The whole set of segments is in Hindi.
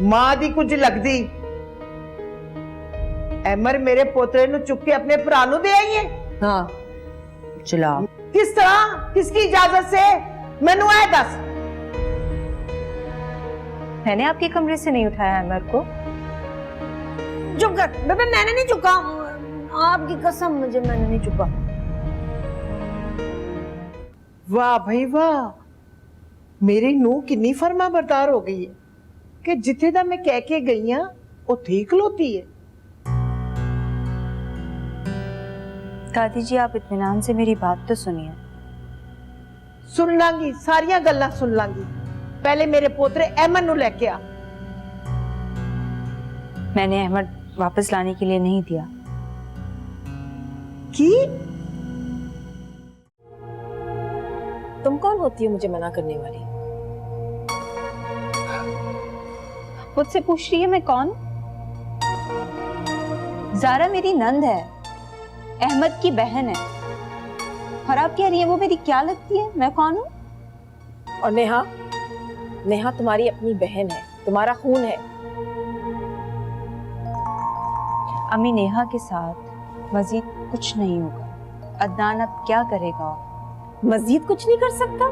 मां दी कुछ लगदी। अमर मेरे पोतरे नु चुक के अपने भरा नु दे आई है। हाँ चला किस तरह, किसकी इजाजत से? मैनू ऐ दस। मैंने आपके कमरे से नहीं उठाया अमर को। चुप कर बेबे, मैंने नहीं चुका, आपकी कसम मुझे, मैंने नहीं चुका। वाह भाई वाह, मेरी नूह किन्नी फर्मा बरदार हो गई है कि जिथे दा मैं कह के गई हां उत्थे ही खलोती है। दादी जी आप इत्मीनान से मेरी बात तो सुनिए। सुन लांगी, सारिया गल्लां सुन लांगी। पहले मेरे पोतरे अहमद नु लेके आ। मैंने अहमद वापस लाने के लिए नहीं दिया। की? तुम कौन होती हो मुझे मना करने वाली? मुझसे पूछ रही है मैं कौन? ज़ारा मेरी नंद है, अहमद की बहन है, और आप कह रही हैं वो मेरी क्या लगती है? मैं कौन हूँ? और नेहा, नेहा तुम्हारी अपनी बहन है, तुम्हारा खून है। अम्मी नेहा के साथ मजीद कुछ नहीं होगा। अदनान अब क्या करेगा? मजीद कुछ नहीं कर सकता?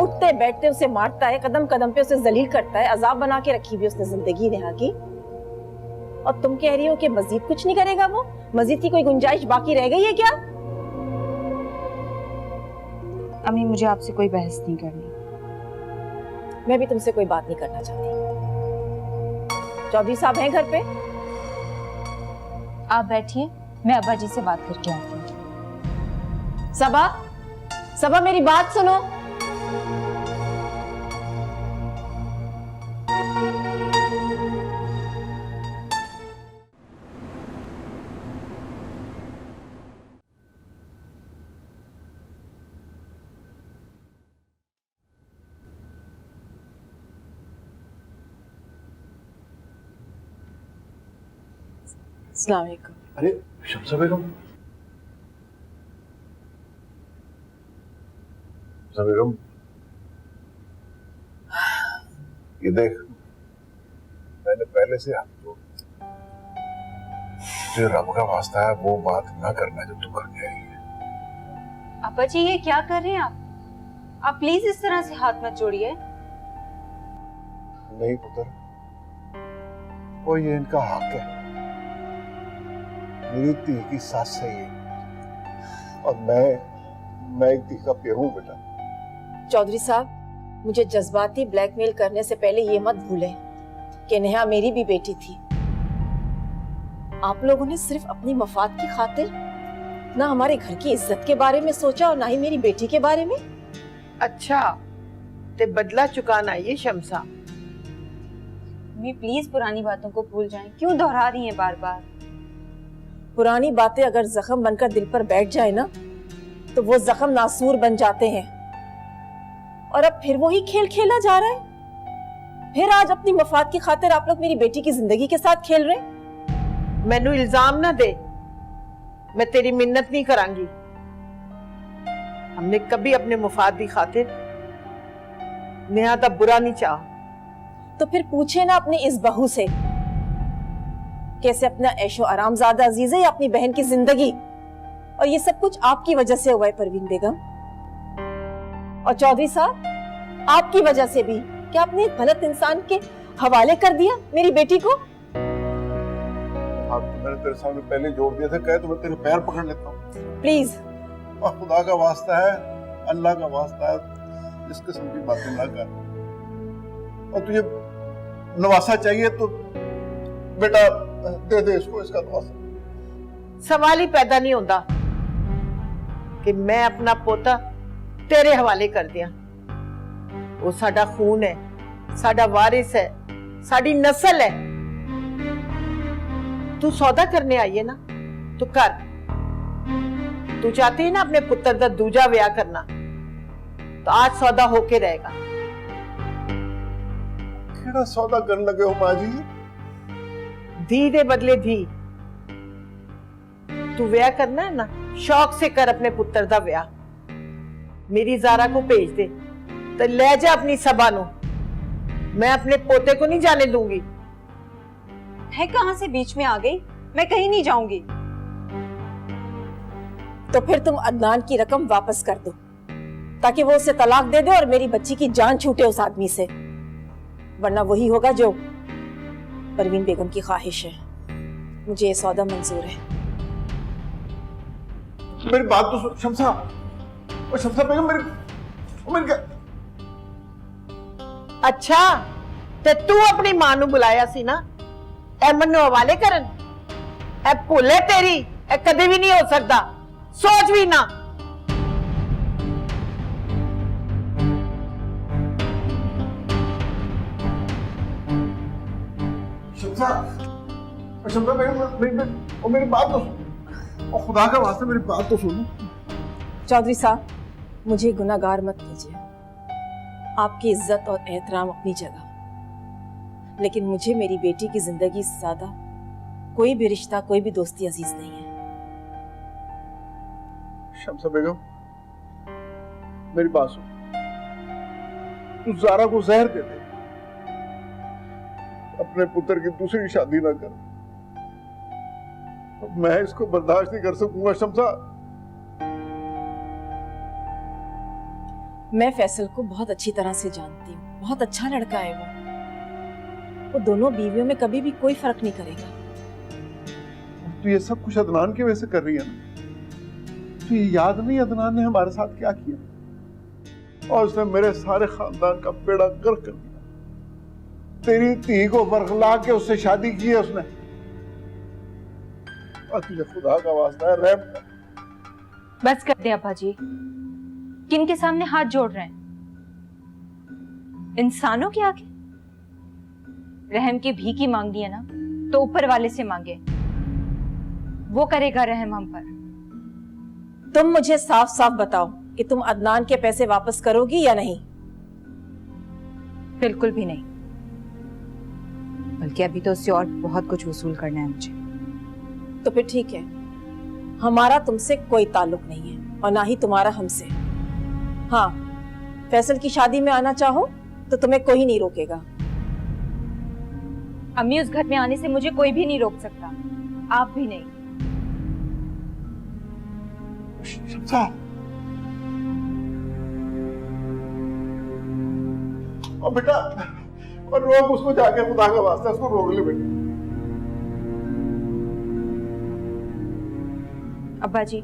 उठते बैठते उसे मारता है, कदम कदम पे उसे जलील करता है, अजाब बना के रखी हुई उसने जिंदगी नेहा की। और तुम कह रही हो कि मजीद कुछ नहीं करेगा वो? मजीद की कोई गुंजाइश बाकी रह गई है क्या? अम्मी मुझे आपसे कोई बहस नहीं करनी। मैं भी तुमसे कोई बात नहीं करना चाहती। चौधरी साहब हैं घर पे? आप बैठिए, मैं अब्बा जी से बात करके आती हूँ। सबा, सबा मेरी बात सुनो। अस्सलाम वालेकुम। अरे शम्सा बेगम, शम्सा बेगम, ये देख, मैंने पहले से आपको जो रब का वास्ता है वो बात ना करना जो तू करके आई है। अब्बा जी ये क्या कर रहे हैं आप? आप प्लीज इस तरह से हाथ मत जोड़िए। नहीं पुत्र, वो ये इनका हक है, मेरी धी की सास है ये, और मैं एक धी का प्यो हूं बेटा। चौधरी साहब, मुझे जज्बाती ब्लैकमेल करने से पहले ये मत भूलें कि नेहा मेरी भी बेटी थी। आप लोगों ने सिर्फ अपनी मफाद की खातिर ना हमारे घर की इज्जत के बारे में सोचा और ना ही मेरी बेटी के बारे में। अच्छा, ते बदला चुकाना ये शम्सा? मम्मी प्लीज पुरानी बातों को भूल जाएं, क्यों दोहरा रही हैं बार बार? पुरानी बातें अगर जख्म बनकर दिल पर बैठ जाए ना, तो वो जख्म नासूर बन जाते हैं। और अब फिर वही खेल खेला जा रहा है। फिर आज अपनी मफाद की खातिर आप लोग मेरी बेटी की जिंदगी के साथ खेल रहे हैं। मैनू इल्जाम ना दे, मैं तेरी मिन्नत नहीं करांगी। हमने कभी अपने मुफाद की खातिर नेहा दा बुरा नहीं चाहा। तो फिर पूछे ना अपनी इस बहू से, कैसे अपना ऐशो आराम ज्यादा अजीज है या अपनी बहन की जिंदगी? और ये सब कुछ आपकी वजह से हुआ है परवीन बेगम। और चौधरी साहब, आपकी वजह से भी। क्या आपने एक गलत इंसान के हवाले कर दिया मेरी बेटी को? हाँ, तो मैंने तेरे सामने पहले जोड़ दिया था, कहे तो मैं तेरे पैर पकड़ लेता हूँ। प्लीज, और खुदा का वास्ता है, अल्लाह का वास्ता है, इस किस्म की बातें ना कर। और तुझे नवासा चाहिए तो बेटा दे दे इसको, इसका नवासा। सवाल ही पैदा नहीं होता कि मैं अपना पोता तेरे हवाले कर दिया। वो साडा खून है, साडा वारिस है, साडी नस्ल है। तू सौदा करने आई है ना, तो कर। तू चाहती है ना अपने पुत्र का दूजा ब्याह करना, तो आज सौदा होके रहेगा। केड़ा सौदा करने लगे हो माँ जी? धी दे बदले धी। तू ब्याह करना है ना, शौक से कर अपने पुत्र का ब्याह। मेरी ज़ारा को भेज दे, तो ले जा अपनी सबा नु। मैं अपने पोते को नहीं जाने दूंगी। है कहां से बीच में आ गई? मैं कहीं नहीं जाऊंगी। तो फिर तुम अदनान की रकम वापस कर दो ताकि वो उसे तलाक दे दे और मेरी बच्ची की जान छूटे उस आदमी से, वरना वही होगा जो परवीन बेगम की ख्वाहिश है। मुझे ये सौदा मंजूर है। मेरी बात तो सुन शमसा। और शमसा बेगम मेरी क्या? अच्छा ते तू अपनी मां नू बुलाया सी ना अहमद नु हवाले करन? ए भुल है तेरी, ए कदे भी नहीं हो सकता, सोच भी ना। शमसा बेगम मेरी बात तो सुन। और खुदा का वास्ता मेरी बात तो सुनो। चौधरी साहब, मुझे गुनाहगार मत कीजिए। आपकी इज्जत और एहतराम अपनी जगह, लेकिन मुझे मेरी बेटी की जिंदगी से ज्यादा कोई भी रिश्ता, कोई भी दोस्ती अजीज नहीं है। शमसा बेगम मेरी बात सुन। तू ज़ारा को जहर दे दे, अपने पुत्र की दूसरी शादी ना कर। मैं इसको बर्दाश्त नहीं कर सकूंगा शमसा। मैं फैसल को बहुत अच्छी तरह से जानती हूँ, बहुत अच्छा लड़का है वो दोनों बीवियों में कभी भी कोई फर्क नहीं करेगा। तू ये सब कुछ अदनान की वजह से कर रही है ना? तू ये याद नहीं अदनान ने हमारे साथ क्या किया? और उसने मेरे सारे खानदान का बेड़ा गर्क कर दिया। तेरी धी को बरगला के उससे शादी की है उसने। और तुझे खुदा का वास्ता है रहम कर। बस कर दे अब्बा जी, किन के सामने हाथ जोड़ रहे हैं? इंसानों के आगे रहम की भीख मांगनी है ना, तो ऊपर वाले से मांगे, वो करेगा रहम हम पर। तुम मुझे साफ साफ बताओ कि तुम अदनान के पैसे वापस करोगी या नहीं? बिल्कुल भी नहीं, बल्कि अभी तो उससे और बहुत कुछ वसूल करना है मुझे। तो फिर ठीक है, हमारा तुमसे कोई ताल्लुक नहीं है और ना ही तुम्हारा हमसे। हाँ, फैसल की शादी में आना चाहो तो तुम्हें कोई नहीं रोकेगा। अम्मी, उस घर में आने से मुझे कोई भी नहीं रोक सकता, आप भी नहीं। शमसा, और बेटा, और रोक उसको जाके, खुदा का वास्ता उसको रोक ले बेटा। अब्बा जी,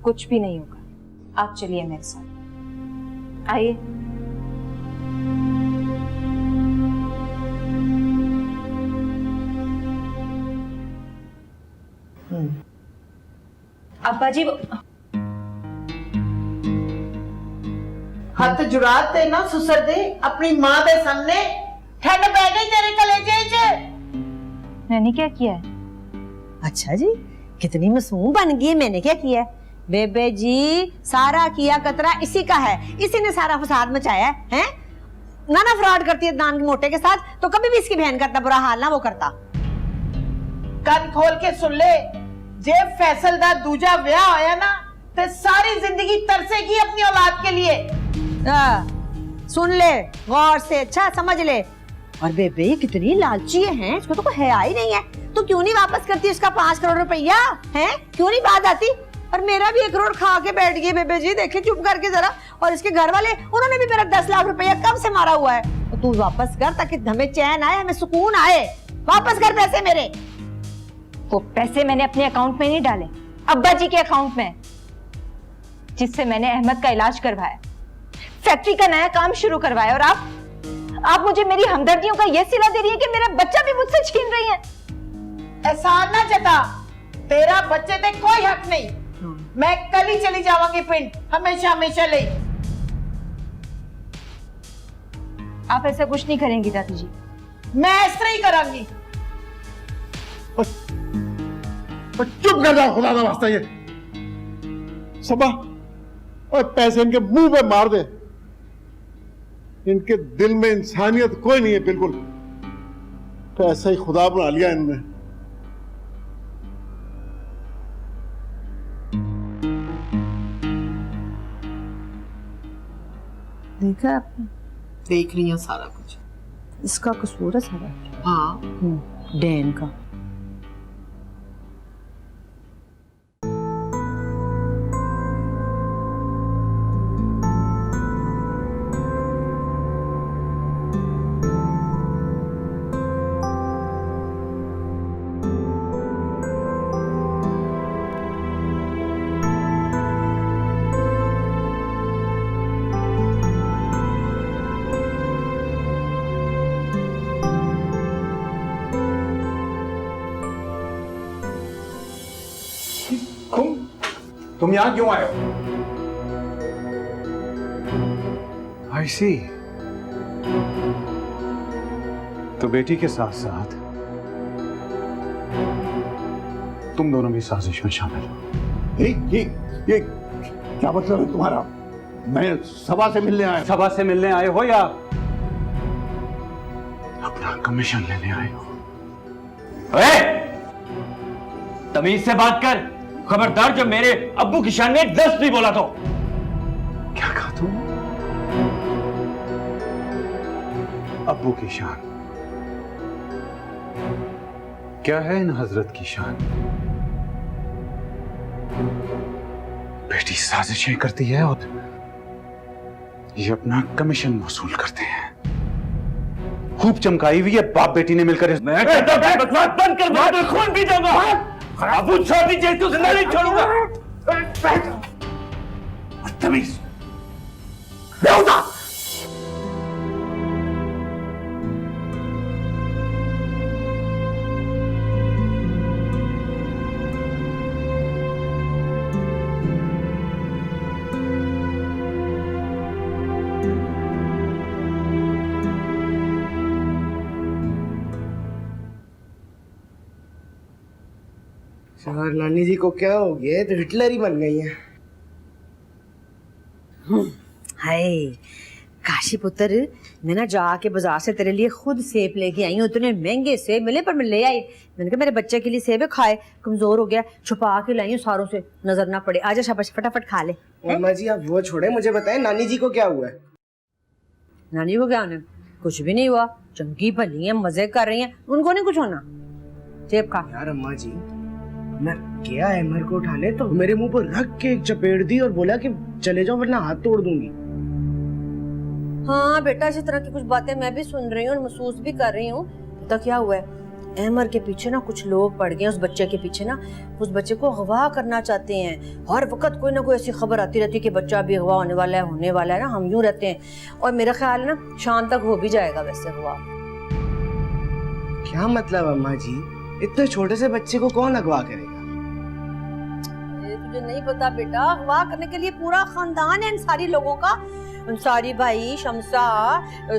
कुछ भी नहीं होगा, आप चलिए मेरे साथ, आइए। अब्बा जी, हथ जुराते ना सुसर दे अपनी मां दे सामने। ठंड पै गई तेरे कलेजे च। मैंने क्या किया है? अच्छा जी, कितनी मासूम बन गई है। मैंने क्या किया है? बेबे जी, सारा किया कतरा इसी का है, इसी ने सारा फसाद मचाया है। ना फ्रॉड करती है दान के मोटे के साथ, तो कभी भी इसकी बहन करता बुरा हाल ना वो करता। कान खोल के सुन ले, जे फैसल दा दूजा ब्याह होया ना ते सारी जिंदगी तरसेगी अपनी औलाद के लिए। सुन ले गौर से, अच्छा समझ ले। और बेबे ये कितनी लालची है, इसको तो कोई हया ही नहीं है। तो क्यों नहीं वापस करती उसका 5 करोड़ रुपया है? क्यों नहीं बात आती? और मेरा भी 1 करोड़ खा के बैठ गई बेबे जी, देखिए चुप करके जरा। और इसके घर वाले, उन्होंने भी मेरा 10 लाख रुपया कब से मारा हुआ है। तो तू वापस कर ताकि हमें चैन आए, हमें सुकून आए। वापस कर पैसे मेरे। वो पैसे मैंने अपने अकाउंट में नहीं डाले, अब्बा जी के अकाउंट में, जिससे मैंने अहमद का इलाज करवाया, फैक्ट्री का नया काम शुरू करवाया। और आप मुझे मेरी हमदर्दियों का यह सिला दे रही है कि मेरा बच्चा भी मुझसे छीन रही है। एहसान ना जता, तेरा बच्चे पे कोई हक नहीं। मैं कल ही चली जावांगी पिंड, हमेशा हमेशा ले। आप ऐसा कुछ नहीं करेंगी दादी जी। मैं इस तरह ही करांगी। चुप कर जा खुदा का वास्ता। ये सबा, और पैसे इनके मुंह पे मार दे। इनके दिल में इंसानियत कोई नहीं है बिल्कुल। पैसा ही खुदा बना लिया इनमें। देखा आपने, देख रही हूँ सारा कुछ। इसका कसूर है सारा। हाँ, डैन का। तुम यहां क्यों आए हो? आई सी। तो बेटी के साथ साथ तुम दोनों भी साजिश में शामिल हो। ये क्या मतलब है तुम्हारा? मैं सभा से मिलने आया। सभा से मिलने आए हो या अपना कमीशन लेने आए हो? तमीज से बात कर। खबरदार, जब मेरे अब्बू की शान में 10 भी बोला तो। क्या कहा तुम? अब्बू की शान? क्या है इन हजरत की शान? बेटी साजिशें करती है और ये अपना कमीशन वसूल करते हैं। खूब चमकाई हुई है बाप बेटी ने मिलकर। मैं कहता हूं बकवास बंद कर, मैं तो खून पी जाऊंगा। अबू छोड़ दीजिए, तो जिंदा नहीं छोड़ूंगा। बदतमीज। बेहुदा। और नानी जी को क्या हो गया? तो हिटलर ही बन गई है। हाय काशी पुत्र, मैं ना जाके बाजार से तेरे लिए खुद सेब लेके आई हूँ। इतने महंगे सेब मिले पर मैं ले आई। मैंने कहा मेरे बच्चे के लिए सेब है, खाए, कमजोर हो गया, छुपा के लाई हूँ सारों से, नजर ना पड़े। आजा शाबाश, फटाफट खा ले। अम्मा जी आप वो छोड़े, मुझे बताएं नानी जी को क्या हुआ है? नानी को क्या होना? कुछ भी नहीं हुआ, चंगी भली है, मजे कर रही है, उनको नहीं कुछ होना। सेब खा। यार अम्मा जी, मैं गया अमर को उठाने तो मेरे मुंह पर रख के एक चपेट दी और बोला कि चले जाओ वरना हाथ तोड़ दूंगी। हाँ बेटा, इसी तरह की कुछ बातें मैं भी सुन रही हूँ और महसूस भी कर रही हूँ। पता क्या हुआ है, अहमर के पीछे ना कुछ लोग पड़ गए, उस बच्चे के पीछे ना, उस बच्चे को अगवा करना चाहते हैं। हर वक्त कोई ना कोई ऐसी खबर आती रहती है कि बच्चा भी अगवा होने वाला है ना। हम यूं रहते हैं और मेरा ख्याल है ना शाम तक हो भी जाएगा वैसे अगवा। क्या मतलब अम्मा जी, इतने छोटे से बच्चे को कौन अगवा करेगा? तुझे नहीं पता बेटा, अगवा करने के लिए पूरा खानदान है अंसारी लोगों का। अंसारी भाई, शमसा,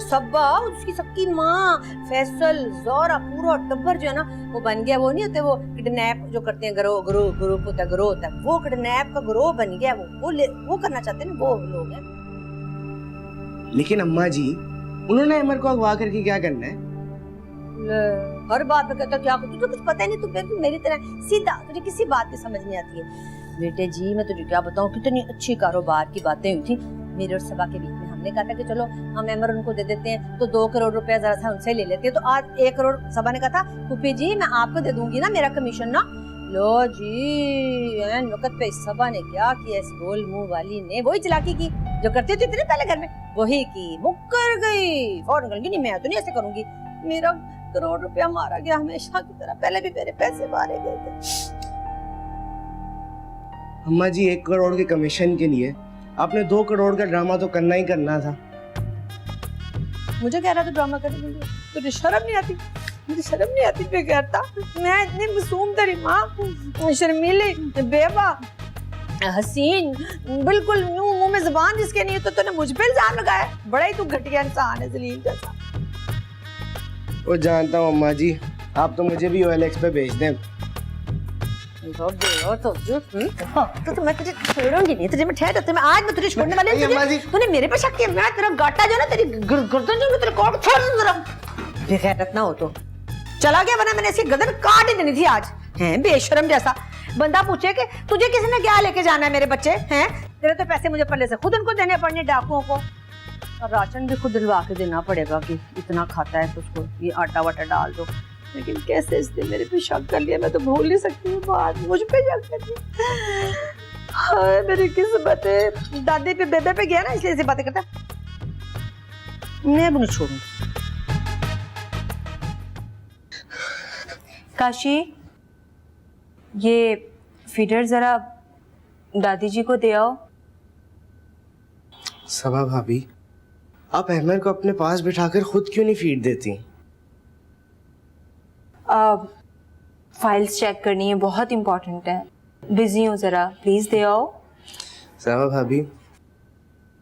सब्बा, उसकी सबकी माँ, फैसल, जोरा, पूरा टब्बर जो है ना वो बन गया। वो नहीं होते वो किडनैप जो करते हैं, ग्रोह होता है, वो किडनैप का ग्रोह बन गया। वो करना चाहते हैं ना, वो लोग हैं। लेकिन अम्मा जी, उन्होंने अमर को अगवा करके क्या करना है? हर बात में कहता क्या, तुझे कुछ पता ही नहीं, तू मेरी तरह सीधा, तुझे किसी बात की समझ नहीं आती है। बेटे जी मैं तुझे क्या बताऊं, कितनी अच्छी कारोबार की बातें हुई थी मेरे और सबा के बीच में। हमने कहा था कि चलो हम अमर उनको दे देते हैं तो 2 करोड़ रुपया जरा सा उनसे ले लेते हैं। तो आज 1 करोड़ सबा ने कहा था फूफी जी मैं आपको दे दूंगी ना मेरा कमीशन ना। लो जी, एन वक्त पे सबा ने क्या किया, इस गोल मुंह वाली ने वही चालाकी की जो करती थी पहले घर में, वही की, मुक्कर गई। फौरन करूंगी नहीं, मैं तो नहीं ऐसे करूंगी। मेरा 1 करोड़ रुपया मारा गया हमेशा की तरह, पहले भी मेरे पैसे मारे गए थे। अम्मा जी 1 करोड़ के कमीशन के लिए आपने 2 करोड़ का ड्रामा तो करना ही करना था। मुझे कह रहा था ड्रामा करने के लिए, तुझे शर्म नहीं आती? मुझे शर्म नहीं आती बेगैरता? मैं इतनी मासूम तेरी माँ, शर्मीली, बेवा, हसीन, बिल्कुल मुंह में जुबान जिसके नहीं है, तो तूने मुझ पे इल्जाम लगाया। बड़ा ही तू घटिया इंसान है, जलील जैसा। वो जानता हूँ अम्मा जी, आप तो मुझे भी OLX पे भेज दें। तो मैं तुझे छोड़ूंगी नहीं, तुझे मैं ठहर, मैं आज मैं तुझे छोड़ने वाली हूं। तूने मेरे पे शक किया, मैं तेरा गाटा जो ना तेरी गर्दन जो तेरे कोट छोड़ दूं जरा। बेगैरत ना हो तो चला गया, वरना मैंने इसकी गर्दन काट ही देनी थी आज। हैं बेशरम जैसा बंदा पूछे कि तुझे किसी ने क्या लेके जाना है मेरे बच्चे हैं? तेरे तो पैसे मुझे पहले से खुद उनको देने पड़ने डाकुओं को। और राशन भी खुद दिलवा के देना पड़ेगा कि इतना खाता है तो उसको ये आटा वाटा डाल दो। लेकिन कैसे इसने मेरे पे शक कर लिया, मैं तो भूल नहीं सकती हूँ बात, मुझ पे शक कर लिया। हाय मेरी किस्मत है, दादी पे बेबे पे गया ना इसलिए ऐसी बातें करता। मैं भी नहीं छोड़ूंगी। काशी, ये फीडर जरा दादी जी को दे आओ। सबा भाभी, आप अहमद को अपने पास बिठाकर खुद क्यों नहीं फीड देती? फाइल्स चेक करनी है, बहुत इंपॉर्टेंट है, बिजी हूँ जरा, प्लीज दे आओ। सबा भाभी,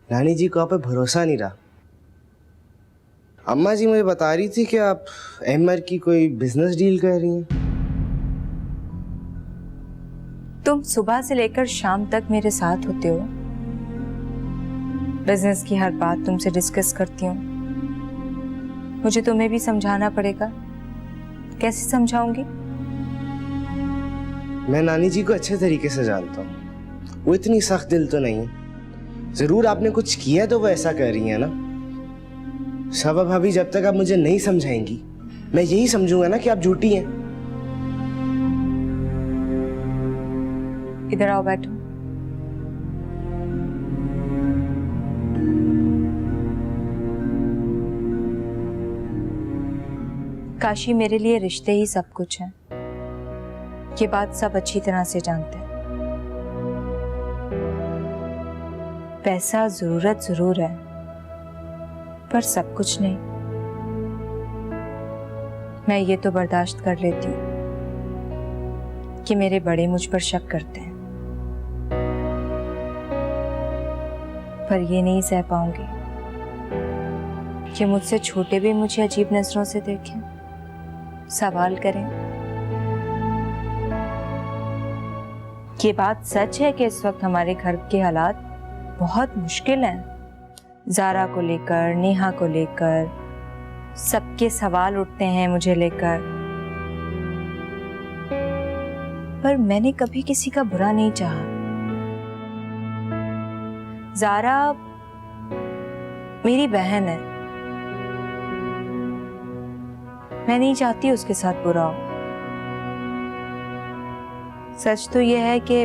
नानी जी को आप पे भरोसा नहीं रहा। अम्मा जी मुझे बता रही थी कि आप अहमद की कोई बिजनेस डील कर रही हैं। तुम सुबह से लेकर शाम तक मेरे साथ होते हो, बिजनेस की हर बात तुमसे डिस्कस करती हूँ। मुझे तुम्हें भी समझाना पड़ेगा, कैसे समझाऊंगी? मैं नानी जी को अच्छे तरीके से जानता हूँ, वो इतनी सख्त दिल तो नहीं है। जरूर आपने कुछ किया तो वो ऐसा कर रही है ना। सबा भाभी, जब तक आप मुझे नहीं समझाएंगी मैं यही समझूंगा ना कि आप झूठी हैं। इधर आओ, बैठो। काशी, मेरे लिए रिश्ते ही सब कुछ हैं। ये बात सब अच्छी तरह से जानते हैं। पैसा जरूरत जरूर है, पर सब कुछ नहीं। मैं ये तो बर्दाश्त कर लेती हूँ कि मेरे बड़े मुझ पर शक करते हैं, पर ये नहीं सह पाऊंगी कि मुझसे छोटे भी मुझे अजीब नजरों से देखें, सवाल करें। ये बात सच है कि इस वक्त हमारे घर के हालात बहुत मुश्किल हैं। ज़ारा को लेकर, नेहा को लेकर सबके सवाल उठते हैं मुझे लेकर, पर मैंने कभी किसी का बुरा नहीं चाहा। ज़ारा मेरी बहन है, मैं नहीं चाहती उसके साथ बुरा हो। सच तो यह है कि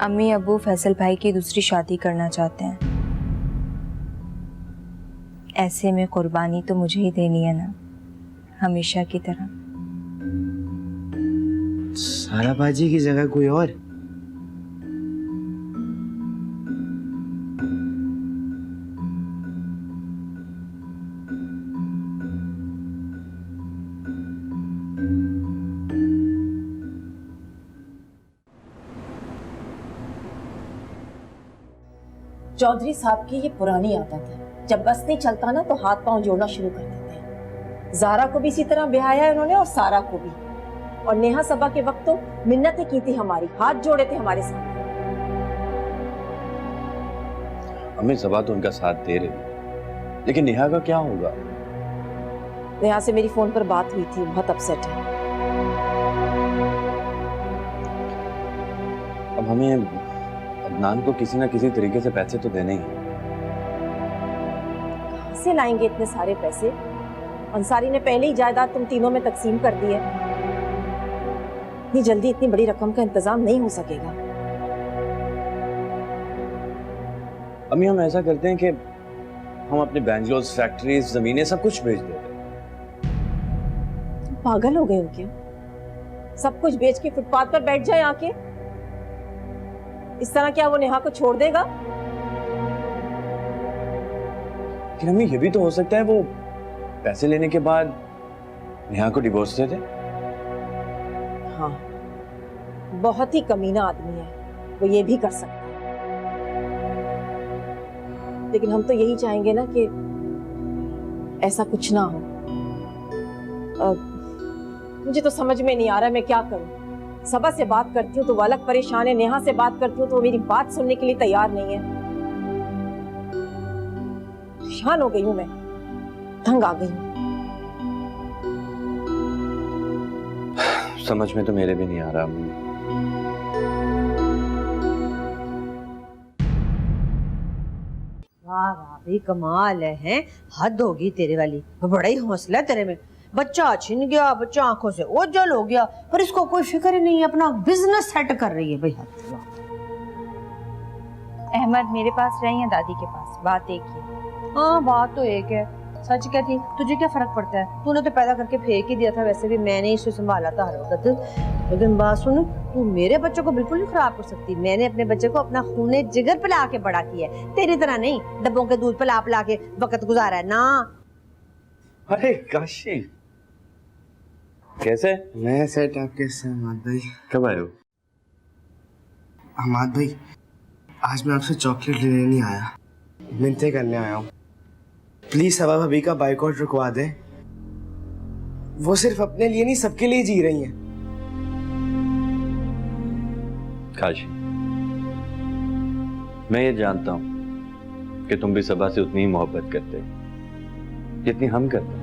अम्मी अब्बू फैसल भाई की दूसरी शादी करना चाहते हैं। ऐसे में कुर्बानी तो मुझे ही देनी है ना, हमेशा की तरह। सारा बाजी की जगह कोई और? चौधरी साहब की ये पुरानी आदत है, जब बस नहीं चलता ना तो हाथ पांव जोड़ना शुरू कर देते हैं। ज़ारा को भी इसी तरह ब्याया है उन्होंने, और सारा को भी। और नेहा सबा के वक्त तो मिन्नतें की थी हमारी, हाथ जोड़े थे हमारे साथ। अम्मी, सबा तो उनका साथ दे रही, लेकिन नेहा का क्या होगा? नेहा से मेरी फोन पर बात हुई थी, बहुत अपसेट है। अब हमें अदनान को किसी ना किसी तरीके से पैसे तो देने ही हैं। कहां से लाएंगे इतने सारे पैसे? अंसारी ने पहले ही जायदाद तुम तीनों में तकसीम कर दी है। इतनी जल्दी इतनी बड़ी रकम का इंतजाम नहीं हो सकेगा। अम्मी, हम ऐसा करते हैं कि हम अपने बैंगलोस, फैक्ट्रीज, जमीनें सब कुछ बेच देते हैं। तुम पागल हो गए हो क्या? सब कुछ बेच के फुटपाथ पर बैठ जाए आके? इस तरह क्या वो नेहा को छोड़ देगा? लेकिन अम्मी, ये भी तो हो सकता है वो पैसे लेने के बाद नेहा को डिवोर्स दे दे। हाँ, बहुत ही कमीना आदमी है वो, ये भी कर सकता है। लेकिन हम तो यही चाहेंगे ना कि ऐसा कुछ ना हो। मुझे तो समझ में नहीं आ रहा मैं क्या करूं। सबा से बात करती हूँ तो वो अलग परेशान है, नेहा से बात करती हूँ तो वो मेरी बात सुनने के लिए तैयार नहीं है। परेशान हो गई हूँ मैं, तंग आ गई हूँ। समझ में तो मेरे भी नहीं आ रहा अम्मी। वाह वाह, भाई कमाल है, हद होगी तेरे वाली, बड़ा ही हौसला है तेरे में। बच्चा छिन गया, बच्चा आंखों से ओझल हो गया, पर इसको कोई फिक्र ही नहीं है, अपना बिजनेस सेट कर रही है भाई। हद। अहमद मेरे पास रही है दादी के पास, बात एक ही। हाँ बात तो एक है, सच कहती, तुझे क्या फर्क पड़ता है, तूने तो पैदा करके फेंक ही दिया था, वैसे भी मैंने इसे संभाला था हर वक्त। लेकिन बात सुन, तू मेरे बच्चों को बिल्कुल नहीं खराब कर सकती। मैंने अपने बच्चे को अपना खूने जिगर पिला के बड़ा किया है, तेरी तरह नहीं डब्बों के दूध पिला पिला के वक्त गुजारा है ना। अरे काशी, कैसे? मैं सेट आपके से हमाद भाई। कब आए हो? हमाद भाई, आज मैं आपसे चॉकलेट लेने नहीं आया, मिन्नतें करने आया हूँ। प्लीज सवा भाभी का बाइकआउट रुकवा दे। वो सिर्फ अपने लिए नहीं, सबके लिए जी रही हैं। काशी, मैं ये जानता हूं कि तुम भी सबा से उतनी ही मोहब्बत करते हो जितनी हम करते हैं।